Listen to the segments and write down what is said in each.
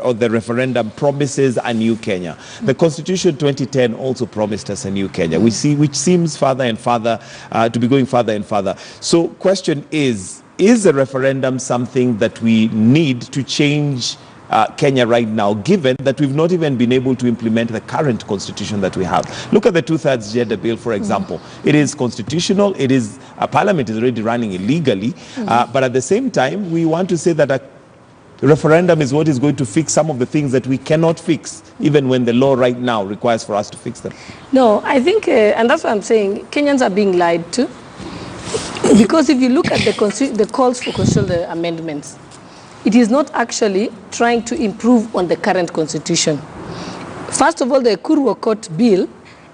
or the referendum promises a new Kenya. The Constitution 2010 also promised us a new Kenya. We see, which seems farther and farther to be going farther and farther. So, question is a referendum something that we need to change Kenya right now, given that we've not even been able to implement the current constitution that we have? Look at the two-thirds gender bill, for example. It is constitutional. It is parliament is already running illegally, but at the same time, we want to say that a referendum is what is going to fix some of the things that we cannot fix, even when the law right now requires for us to fix them. No, I think, and that's what I'm saying, Kenyans are being lied to. Because if you look at the calls for constitutional amendments, it is not actually trying to improve on the current constitution. First of all, the Ekuru Okot bill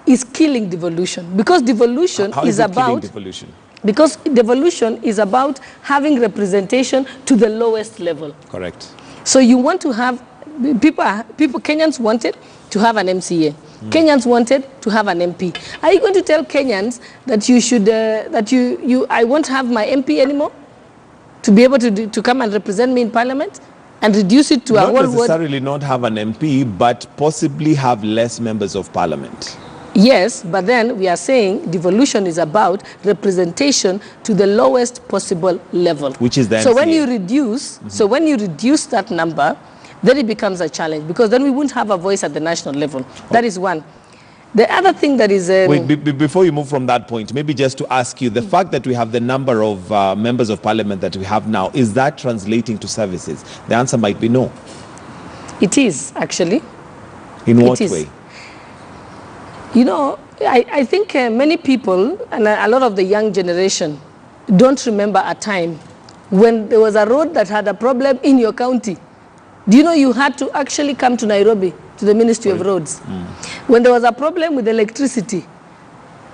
is killing devolution, because devolution is about devolution? Because devolution is about having representation to the lowest level. Correct. So you want to have people Kenyans wanted to have an MCA. Kenyans wanted to have an MP. Are you going to tell Kenyans that you should I won't have my MP anymore to be able to come and represent me in parliament, and reduce it to a whole Not necessarily not have an MP, but possibly have less members of parliament. Yes, but then we are saying devolution is about representation to the lowest possible level, which is the so MCA. when you reduce, so when you reduce that number, then it becomes a challenge, because then we won't have a voice at the national level. That is one. The other thing that is wait, before you move from that point, maybe just to ask you, the fact that we have the number of members of parliament that we have now, is that translating to services? The answer might be no. It is, actually. In what way? You know, I think many people, and a lot of the young generation, don't remember a time when there was a road that had a problem in your county. Do you know you had to actually come to Nairobi, to the Ministry of Roads? When there was a problem with electricity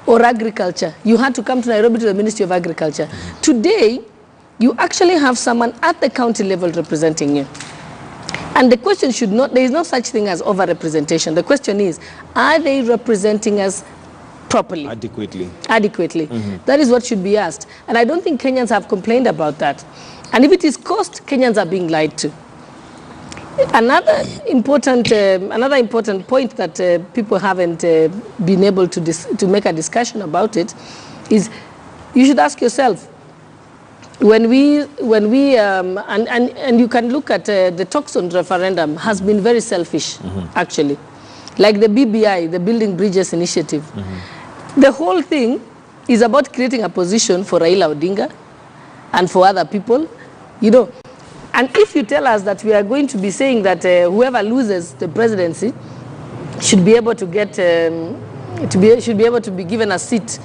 or agriculture, you had to come to Nairobi to the Ministry of Agriculture. Today, you actually have someone at the county level representing you. And the question should not, there is no such thing as over-representation. The question is, are they representing us properly? Adequately. Adequately. That is what should be asked. And I don't think Kenyans have complained about that. And if it is cost, Kenyans are being lied to. Another important point that people haven't been able to make a discussion about it is, you should ask yourself, when we and you can look at the talks on referendum has been very selfish, actually, like the BBI, the Building Bridges Initiative. The whole thing is about creating a position for Raila Odinga and for other people, you know. And if you tell us that we are going to be saying that whoever loses the presidency should be able to get should be able to be given a seat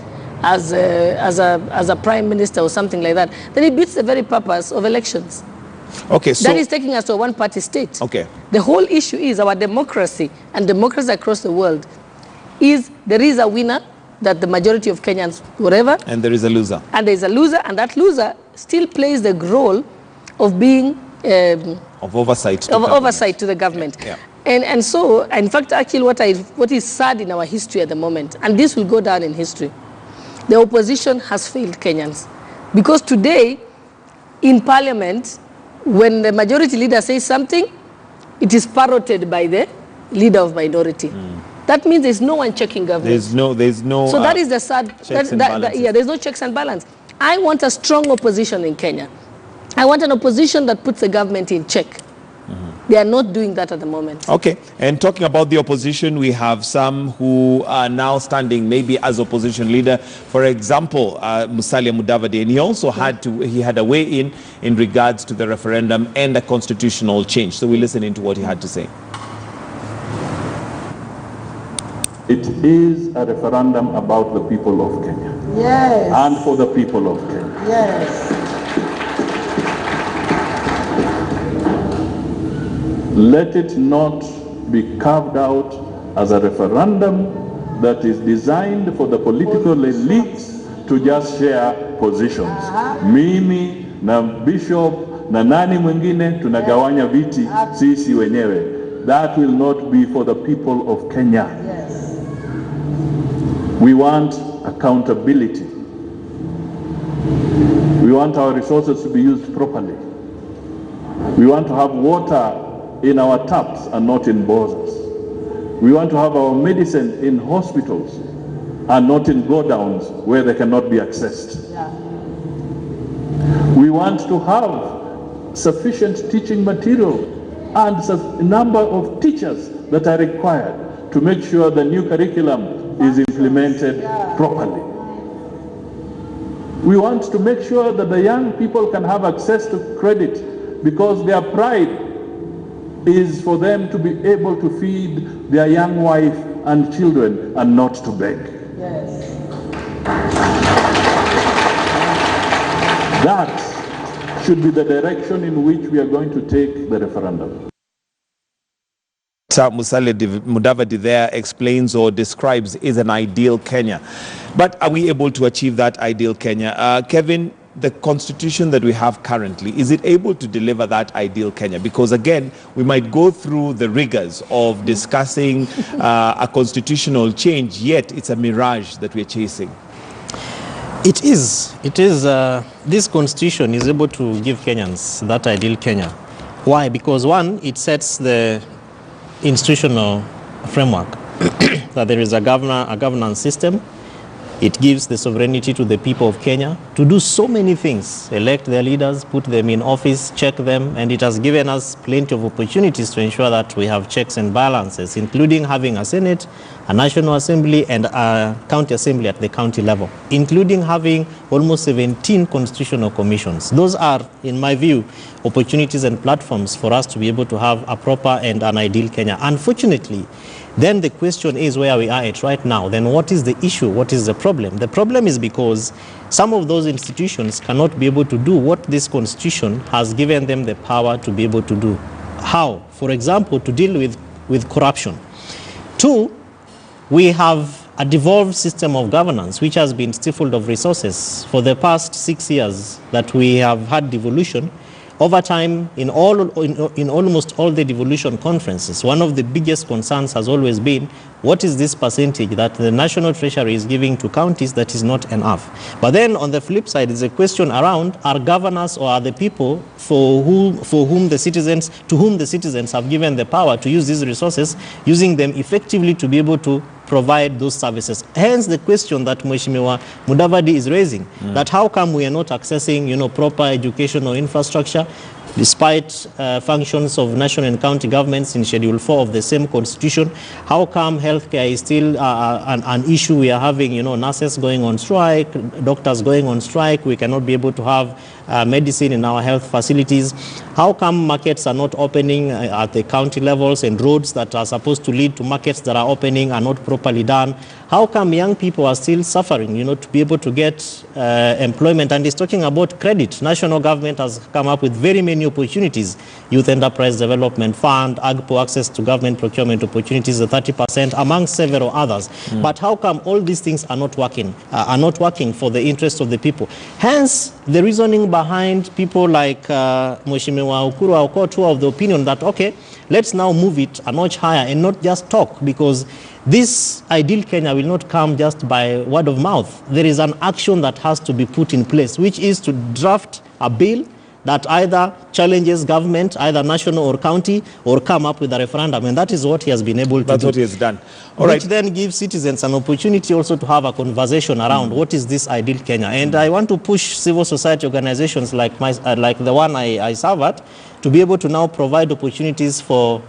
as a prime minister or something like that, then it beats the very purpose of elections. Okay, so that is taking us to a one-party state. Okay. The whole issue is our democracy, and democracy across the world is there is a winner, that the majority of Kenyans, whatever, and there is a loser. And there is a loser, and that loser still plays the role of being of oversight to the government. Yeah. And so, in fact, actually, what is sad in our history at the moment, and this will go down in history, the opposition has failed Kenyans. Because today, in parliament, when the majority leader says something, it is parroted by the leader of minority. That means there's no one checking government. There's no. So that is the sad. Yeah, there's no checks and balance. I want a strong opposition in Kenya. I want an opposition that puts the government in check. They are not doing that at the moment. Okay, and talking about the opposition, we have some who are now standing maybe as opposition leader. For example, Musalia Mudavadi, and he also had a weigh in regards to the referendum and a constitutional change. So we listen into what he had to say. It is a referendum about the people of Kenya. Yes. And for the people of Kenya. Yes. Let it not be carved out as a referendum that is designed for the political elites to just share positions. Mimi na bishop na nani mwingine tunagawanya viti sisi wenyewe. That will not be for the people of Kenya. Yes. We want accountability. We want our resources to be used properly. We want to have water in our taps and not in borders. We want to have our medicine in hospitals and not in go-downs where they cannot be accessed. Yeah. We want to have sufficient teaching material and a number of teachers that are required to make sure the new curriculum is implemented properly. We want to make sure that the young people can have access to credit, because their pride is for them to be able to feed their young wife and children and not to beg. Yes. That should be the direction in which we are going to take the referendum. Musalia Mudavadi there explains or describes is an ideal Kenya. But are we able to achieve that ideal Kenya? Kevin, the constitution that we have currently, is it able to deliver that ideal Kenya? Because again, we might go through the rigors of discussing a constitutional change, yet it's a mirage that we're chasing. It is. This constitution is able to give Kenyans that ideal Kenya. Why? Because one, it sets the institutional framework that there is a governance system. It gives the sovereignty to the people of Kenya to do so many things: elect their leaders, put them in office, check them, and it has given us plenty of opportunities to ensure that we have checks and balances, including having a Senate, a National Assembly, and a County Assembly at the county level, including having almost 17 constitutional commissions. Those are, in my view, opportunities and platforms for us to be able to have a proper and an ideal Kenya. Unfortunately, then the question is where we are at right now. Then what is the issue? What is the problem? The problem is because some of those institutions cannot be able to do what this constitution has given them the power to be able to do. How? For example, to deal with corruption. Two, we have a devolved system of governance which has been stifled of resources for the past 6 years that we have had devolution. Over time, in almost all the devolution conferences, one of the biggest concerns has always been, what is this percentage that the National Treasury is giving to counties that is not enough? But then on the flip side is a question around, are governors or are the people to whom the citizens have given the power to use these resources, using them effectively to be able to provide those services? Hence the question that Mheshimiwa Mudavadi is raising, that how come we are not accessing, proper educational infrastructure, despite functions of national and county governments in Schedule 4 of the same constitution? How come healthcare is still an issue? We are having, nurses going on strike, doctors going on strike. We cannot be able to have medicine in our health facilities. How come markets are not opening at the county levels, and roads that are supposed to lead to markets that are opening are not properly done? How come young people are still suffering, to be able to get employment? And he's talking about credit. National government has come up with very many opportunities: Youth Enterprise Development Fund, AGPO, access to government procurement opportunities, the 30%, among several others. But how come all these things are not working for the interest of the people? Hence, the reasoning behind people like Mheshimiwa Ukuru Aukot, of the opinion that, okay, let's now move it a notch higher and not just talk, because this ideal Kenya will not come just by word of mouth. There is an action that has to be put in place, which is to draft a bill that either challenges government, either national or county, or come up with a referendum. And that is what he has been able to do. That's what he has done. Which then gives citizens an opportunity also to have a conversation around what is this ideal Kenya. And I want to push civil society organizations like the one I serve at, to be able to now provide opportunities for